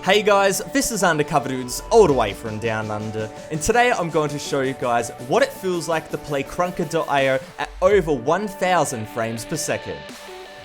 Hey guys, this is Undercover Dudes, all the way from Down Under, and today I'm going to show you guys what it feels like to play Krunker.io at over 1000 frames per second.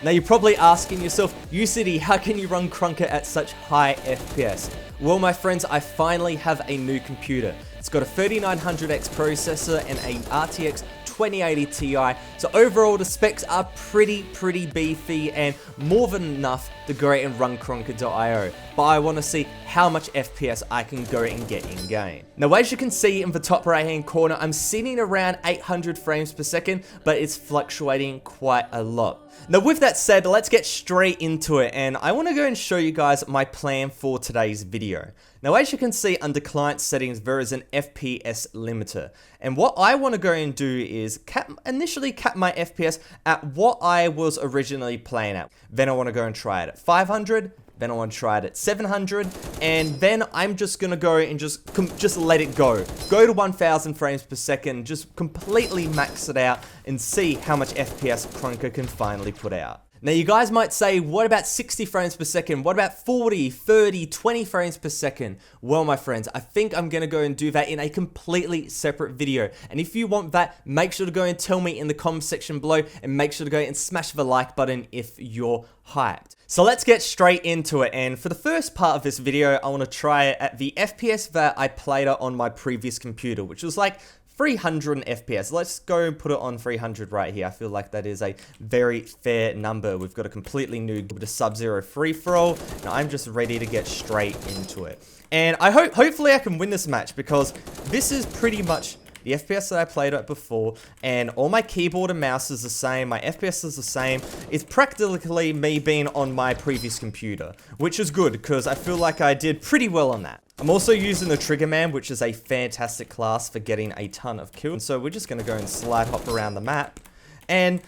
Now you're probably asking yourself, UCD, how can you run Krunker at such high FPS? Well my friends, I finally have a new computer. It's got a 3900X processor and a RTX 2080 Ti, so overall the specs are pretty beefy and more than enough to go and run Krunker.io, but I want to see how much FPS I can go and get in game. Now as you can see in the top right hand corner, I'm sitting around 800 frames per second, but it's fluctuating quite a lot. Now with that said, let's get straight into it, and I want to go and show you guys my plan for today's video. Now as you can see under client settings, there is an FPS limiter, and what I want to go and do is initially cap my FPS at what I was originally playing at. Then I want to go and try it at 500, then I want to try it at 700, and then I'm just going to go and just let it go. Go to 1000 frames per second, just completely max it out and see how much FPS Krunker can finally put out. Now you guys might say, what about 60 frames per second? What about 40, 30, 20 frames per second? Well my friends, I think I'm going to go and do that in a completely separate video. And if you want that, make sure to go and tell me in the comment section below, and make sure to go and smash the like button if you're hyped. So let's get straight into it, and for the first part of this video, I want to try it at the FPS that I played it on my previous computer, which was like 300 FPS. Let's go and put it on 300 right here. I feel like that is a very fair number. We've got a completely new Sub-Zero free-for-all, and I'm just ready to get straight into it. And I hopefully I can win this match, because this is pretty much the FPS that I played at before, and all my keyboard and mouse is the same, my FPS is the same. It's practically me being on my previous computer, which is good, because I feel like I did pretty well on that. I'm also using the Triggerman, which is a fantastic class for getting a ton of kills. So we're just going to go and slide hop around the map, and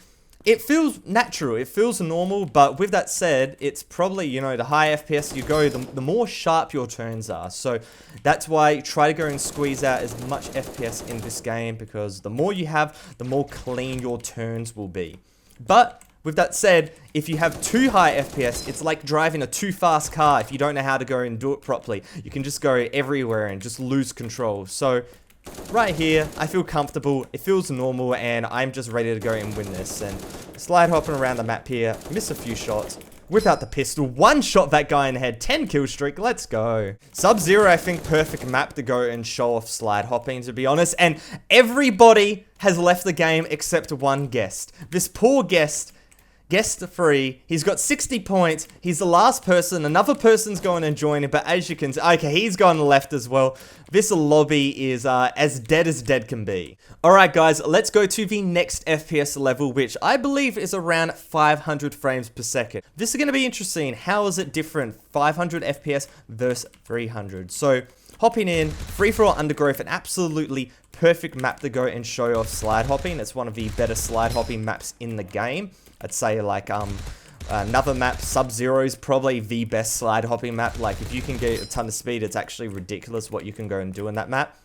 it feels natural, it feels normal, but with that said, it's probably, you know, the higher FPS you go, the more sharp your turns are. So that's why try to go and squeeze out as much FPS in this game, because the more you have, the more clean your turns will be. But with that said, if you have too high FPS, it's like driving a too fast car. If you don't know how to go and do it properly, you can just go everywhere and just lose control. So right here, I feel comfortable, it feels normal, and I'm just ready to go and win this. And slide hopping around the map here, miss a few shots, whip out the pistol, one shot that guy in the head, 10 kill streak, let's go. Sub-Zero, I think, perfect map to go and show off slide hopping, to be honest. And everybody has left the game except one guest. This poor guest 3, he's got 60 points, he's the last person, another person's going and joining, but as you can see, okay, he's gone left as well. This lobby is as dead can be. Alright guys, let's go to the next FPS level, which I believe is around 500 frames per second. This is going to be interesting. How is it different? 500 FPS versus 300. So hopping in, free-for-all undergrowth, an absolutely perfect map to go and show off slide hopping. It's one of the better slide hopping maps in the game. I'd say like another map, Sub-Zero, is probably the best slide hopping map. Like if you can get a ton of speed, it's actually ridiculous what you can go and do in that map.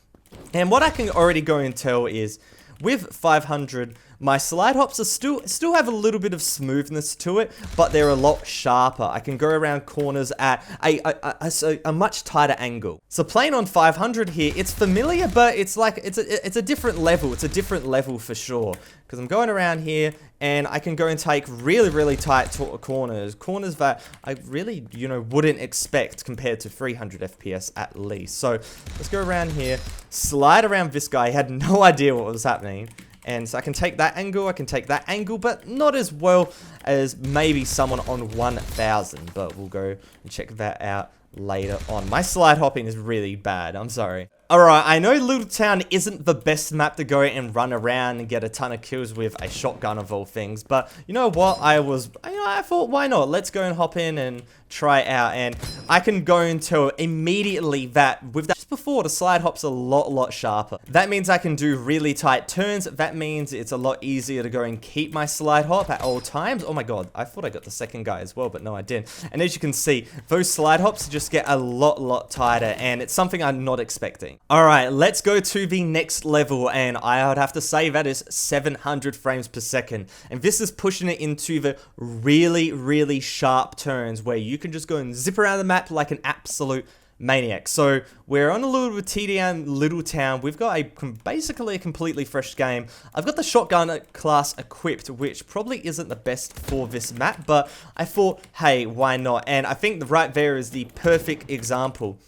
And what I can already go and tell is with 500, my slide hops are still have a little bit of smoothness to it, but they're a lot sharper. I can go around corners at a much tighter angle. So playing on 500 here, it's familiar, but it's like it's a different level. It's a different level for sure, because I'm going around here and I can go and take really tight corners that I really, you know, wouldn't expect compared to 300 FPS at least. So let's go around here, slide around this guy. He had no idea what was happening. And so I can take that angle, but not as well as maybe someone on 1000. But we'll go and check that out later on. My slide hopping is really bad, I'm sorry. Alright, I know Little Town isn't the best map to go and run around and get a ton of kills with a shotgun of all things, but you know what, I thought, why not? Let's go and hop in and try it out, and I can go and tell immediately that with that just before, the slide hop's a lot sharper. That means I can do really tight turns. That means it's a lot easier to go and keep my slide hop at all times. Oh my god, I thought I got the second guy as well, but no, I didn't. And as you can see, those slide hops just get a lot tighter, and it's something I'm not expecting. Alright, let's go to the next level, and I would have to say that is 700 frames per second. And this is pushing it into the really sharp turns where you can just go and zip around the map like an absolute maniac. So we're on a little TDM little town. We've got basically a completely fresh game. I've got the shotgun class equipped, which probably isn't the best for this map, but I thought, hey, why not? And I think right there is the perfect example.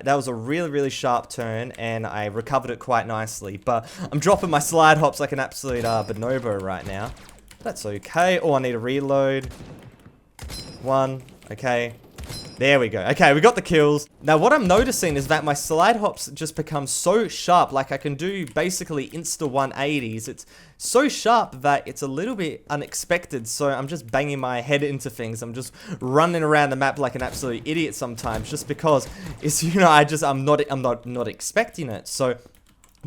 That was a really sharp turn, and I recovered it quite nicely. But I'm dropping my slide hops like an absolute bonobo right now. That's okay. Oh, I need to reload. One. Okay. There we go. Okay, we got the kills. Now, what I'm noticing is that my slide hops just become so sharp. Like, I can do basically insta 180s. It's so sharp that it's a little bit unexpected. So I'm just banging my head into things. I'm just running around the map like an absolute idiot sometimes, just because it's, you know, I'm not expecting it. So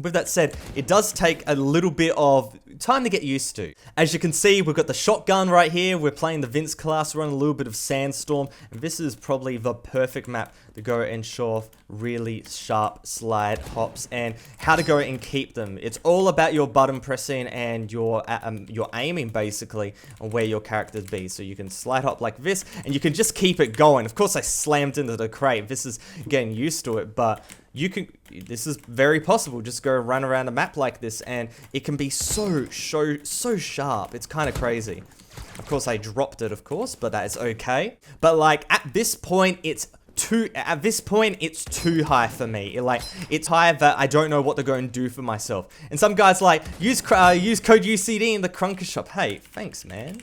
with that said, it does take a little bit of time to get used to. As you can see, we've got the shotgun right here. We're playing the Vince class. We're on a little bit of Sandstorm. And this is probably the perfect map to go and show off really sharp slide hops and how to go and keep them. It's all about your button pressing and your aiming, basically, on where your characters be. So you can slide hop like this, and you can just keep it going. Of course, I slammed into the crate. This is getting used to it, but this is very possible. Just go run around a map like this, and it can be so sharp. It's kind of crazy. Of course, I dropped it, of course, but that is okay. But like at this point, it's too high for me. It's high that I don't know what to go and do for myself. And some guys like use code UCD in the Krunker shop. Hey, thanks, man.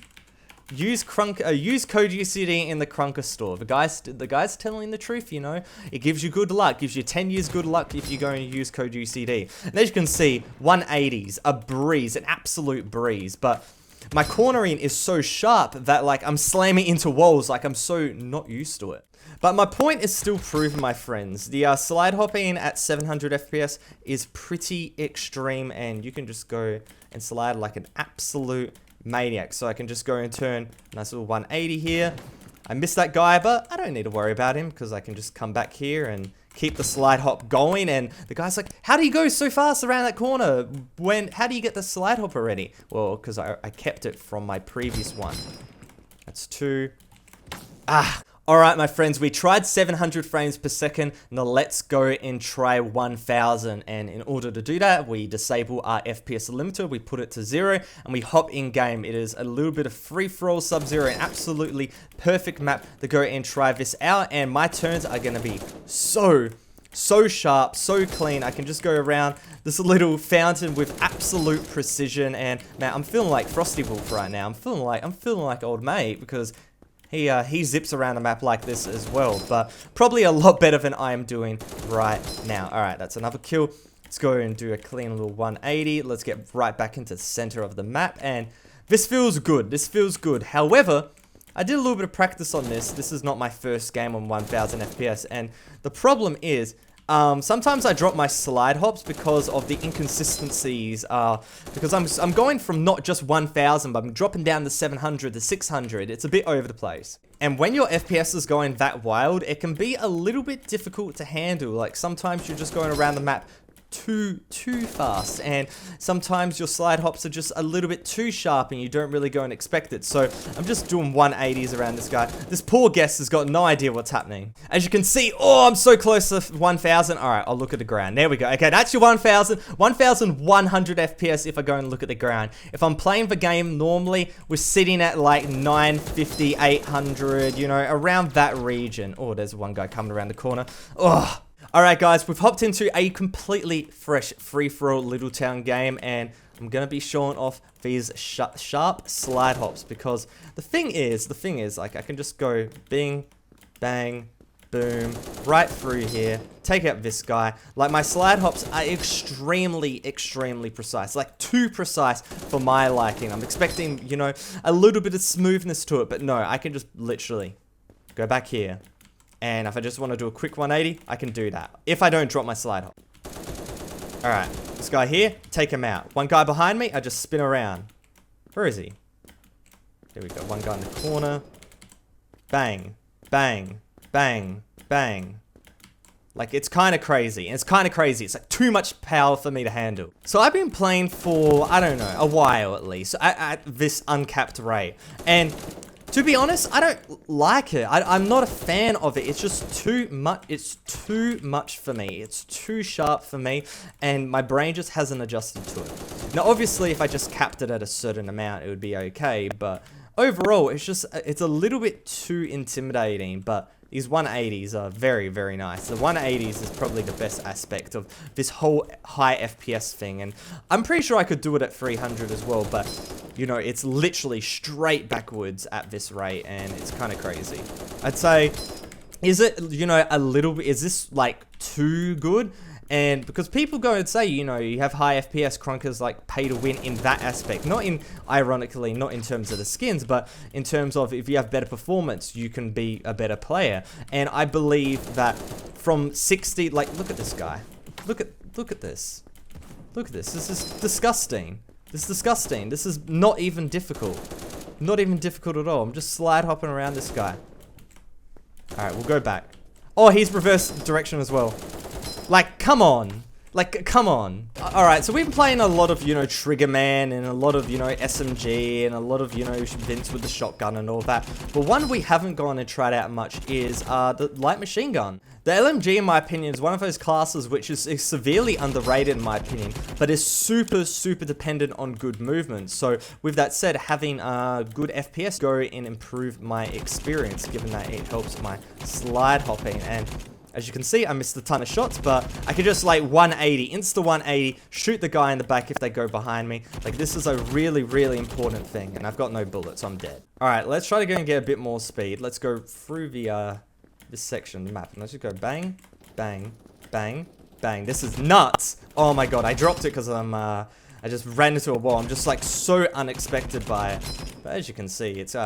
Use code UCD in the Krunker store. The guy's telling the truth, you know. It gives you good luck. Gives you 10 years good luck if you go and use code UCD. And as you can see, 180s, a breeze, an absolute breeze. But my cornering is so sharp that like I'm slamming into walls, like I'm so not used to it. But my point is still proven, my friends. The slide hopping at 700 FPS is pretty extreme, and you can just go and slide like an absolute maniac. So I can just go and turn a nice little 180 here. I missed that guy, but I don't need to worry about him because I can just come back here and keep the slide hop going. And the guy's like, how do you go so fast around that corner? How do you get the slide hop already? Well, because I kept it from my previous one. That's 2. Alright, my friends, we tried 700 frames per second. Now let's go and try 1000. And in order to do that, we disable our FPS limiter, we put it to 0, and we hop in game. It is a little bit of free-for-all Sub-Zero, an absolutely perfect map to go and try this out. And my turns are going to be so sharp, so clean. I can just go around this little fountain with absolute precision. And man, I'm feeling like Frosty Wolf right now. I'm feeling like old mate, because he zips around the map like this as well, but probably a lot better than I am doing right now. Alright, that's another kill. Let's go and do a clean little 180. Let's get right back into the center of the map, and this feels good. This feels good. However, I did a little bit of practice on this. This is not my first game on 1000 FPS, and the problem is, sometimes I drop my slide hops because of the inconsistencies, because I'm going from not just 1000, but I'm dropping down to 700 to 600. It's a bit over the place. And when your FPS is going that wild, it can be a little bit difficult to handle. Like sometimes you're just going around the map too fast, and sometimes your slide hops are just a little bit too sharp and you don't really go and expect it. So I'm just doing 180s around this guy. This poor guest has got no idea what's happening. As you can see, oh, I'm so close to 1000. All right, I'll look at the ground. There we go. Okay, that's your 1100 FPS if I go and look at the ground. If I'm playing the game normally, we're sitting at like 950, 800, you know, around that region. Oh, there's one guy coming around the corner. Oh. Alright guys, we've hopped into a completely fresh free-for-all Little Town game, and I'm going to be showing off these sharp slide hops, because the thing is, like, I can just go bing, bang, boom, right through here, take out this guy. Like, my slide hops are extremely precise, like too precise for my liking. I'm expecting, you know, a little bit of smoothness to it, but no, I can just literally go back here, And if I just want to do a quick 180, I can do that. If I don't drop my slide hop. Alright, this guy here, take him out. One guy behind me, I just spin around. Where is he? There we go, one guy in the corner. Bang, bang, bang, bang. Like, it's kind of crazy. It's kind of crazy. It's like too much power for me to handle. So I've been playing for, I don't know, a while at least, at this uncapped rate. And to be honest, I don't like it. I'm not a fan of it. It's just too much. It's too much for me. It's too sharp for me. And my brain just hasn't adjusted to it. Now, obviously, if I just capped it at a certain amount, it would be okay. But overall, it's a little bit too intimidating. But these 180s are very, very nice. The 180s is probably the best aspect of this whole high FPS thing. And I'm pretty sure I could do it at 300 as well, but, you know, it's literally straight backwards at this rate, and it's kind of crazy. I'd say, is it, you know, a little bit, is this, like, too good? And because people go and say, you know, you have high FPS, Krunker's like pay to win in that aspect. Not in, ironically, not in terms of the skins, but in terms of if you have better performance, you can be a better player. And I believe that from 60, like, look at this guy. Look at this. Look at this. This is disgusting. This is disgusting. This is not even difficult. Not even difficult at all. I'm just slide hopping around this guy. Alright, we'll go back. Oh, he's reverse direction as well. Like, come on. Like, come on. Alright, so we've been playing a lot of, you know, Trigger Man and a lot of, you know, SMG and a lot of, you know, Vince with the shotgun and all that. But one we haven't gone and tried out much is the light machine gun. The LMG, in my opinion, is one of those classes which is severely underrated, in my opinion, but is super, super dependent on good movement. So, with that said, having good FPS go and improve my experience, given that it helps my slide hopping. And as you can see, I missed a ton of shots, but I could just like 180, insta 180, shoot the guy in the back if they go behind me. Like, this is a really, really important thing, and I've got no bullets, I'm dead. Alright, let's try to go and get a bit more speed. Let's go through the, this section of the map, and let's just go bang, bang, bang, bang. This is nuts! Oh my god, I dropped it because I just ran into a wall. I'm just like so unexpected by it. But as you can see, it's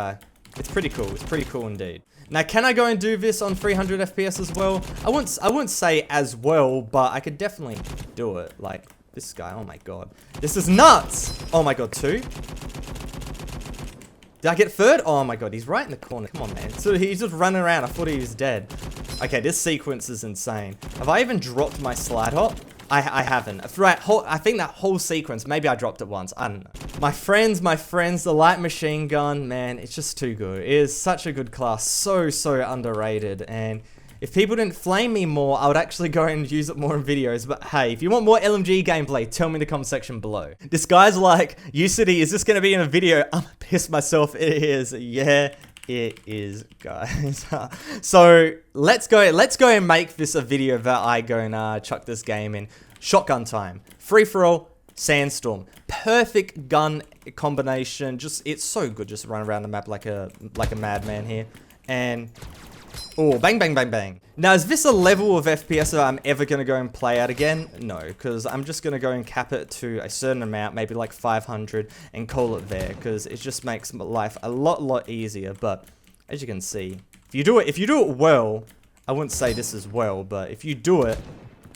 pretty cool. It's pretty cool indeed. Now, can I go and do this on 300 FPS as well? I wouldn't say as well, but I could definitely do it. Like, this guy, oh my god. This is nuts! Oh my god, 2? Did I get third? Oh my god, he's right in the corner. Come on, man. So he's just running around. I thought he was dead. Okay, this sequence is insane. Have I even dropped my slide hop? I haven't. I think that whole sequence, maybe I dropped it once. I don't know. My friends, the light machine gun, man, it's just too good. It is such a good class. So, so underrated. And if people didn't flame me more, I would actually go and use it more in videos. But hey, if you want more LMG gameplay, tell me in the comment section below. This guy's like, UCity, is this going to be in a video? I'm pissed myself. It is. Yeah. It is, guys. So let's go and make this a video that I go and chuck this game in. Shotgun time, free for all, sandstorm, perfect gun combination. Just, it's so good. Just run around the map like a madman here, and oh, bang, bang, bang, bang. Now, is this a level of FPS that I'm ever gonna go and play out again? No, because I'm just gonna go and cap it to a certain amount, maybe like 500, and call it there, because it just makes my life a lot easier. But as you can see, if you do it well, I wouldn't say this is well, but if you do it,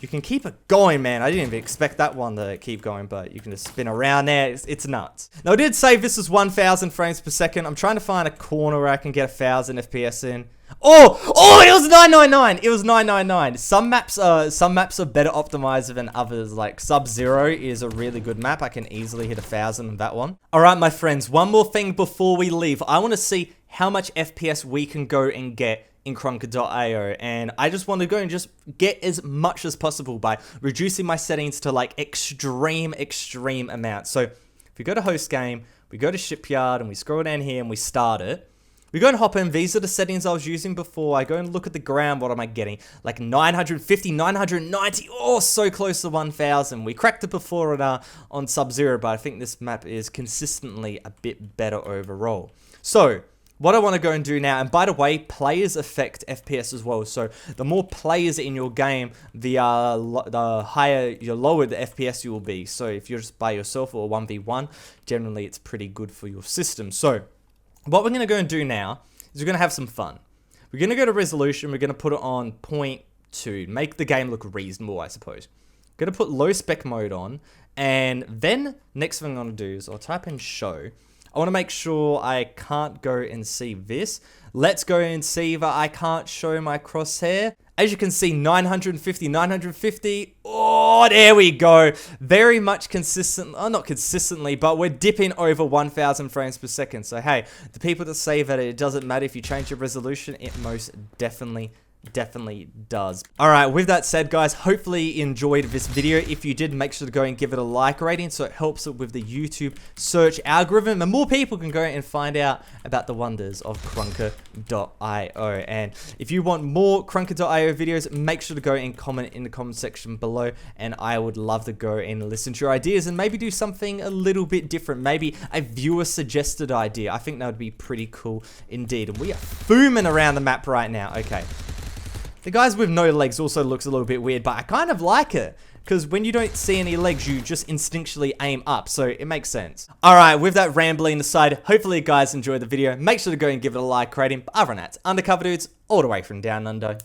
you can keep it going, man. I didn't even expect that one to keep going, but you can just spin around there. It's nuts. Now, I did say this is 1,000 frames per second. I'm trying to find a corner where I can get 1,000 FPS in. Oh, it was 999. It was 999. Some maps are better optimized than others. Like Sub-Zero is a really good map. I can easily hit 1,000 on that one. All right, my friends. One more thing before we leave. I want to see how much FPS we can go and get in Krunker.io, and I just want to go and just get as much as possible by reducing my settings to like extreme amounts. So if we go to host game, we go to shipyard, and we scroll down here and we start it. We go and hop in. These are the settings I was using before. I go and look at the ground. What am I getting? Like 950, 990. Oh, so close to 1,000. We cracked it before on Sub-Zero, but I think this map is consistently a bit better overall. So what I want to go and do now, and by the way, players affect FPS as well. So the more players in your game, the higher, the lower the FPS you will be. So if you're just by yourself or 1v1, generally it's pretty good for your system. So what we're going to go and do now is we're going to have some fun. we're going to go to resolution. We're going to put it on 0.2. Make the game look reasonable, I suppose. Going to put low spec mode on. And then next thing I'm going to do is I'll type in show. I want to make sure I can't go and see this. Let's go and see if I can't show my crosshair. As you can see, 950, 950. Oh, there we go. Very much consistent. Oh, not consistently, but we're dipping over 1,000 frames per second. So, hey, the people that say that it doesn't matter if you change your resolution, it most definitely does. Alright, with that said, guys, hopefully you enjoyed this video. If you did, make sure to go and give it a like rating so it helps with the YouTube search algorithm and more people can go and find out about the wonders of Krunker.io. And if you want more Krunker.io videos, make sure to go and comment in the comment section below, and I would love to go and listen to your ideas and maybe do something a little bit different. Maybe a viewer suggested idea. I think that would be pretty cool indeed. And we are booming around the map right now. Okay. The guys with no legs also looks a little bit weird, but I kind of like it. Because when you don't see any legs, you just instinctually aim up, so it makes sense. Alright, with that rambling aside, hopefully you guys enjoyed the video. Make sure to go and give it a like rating. But other than that, Undercover Dudes, all the way from down under.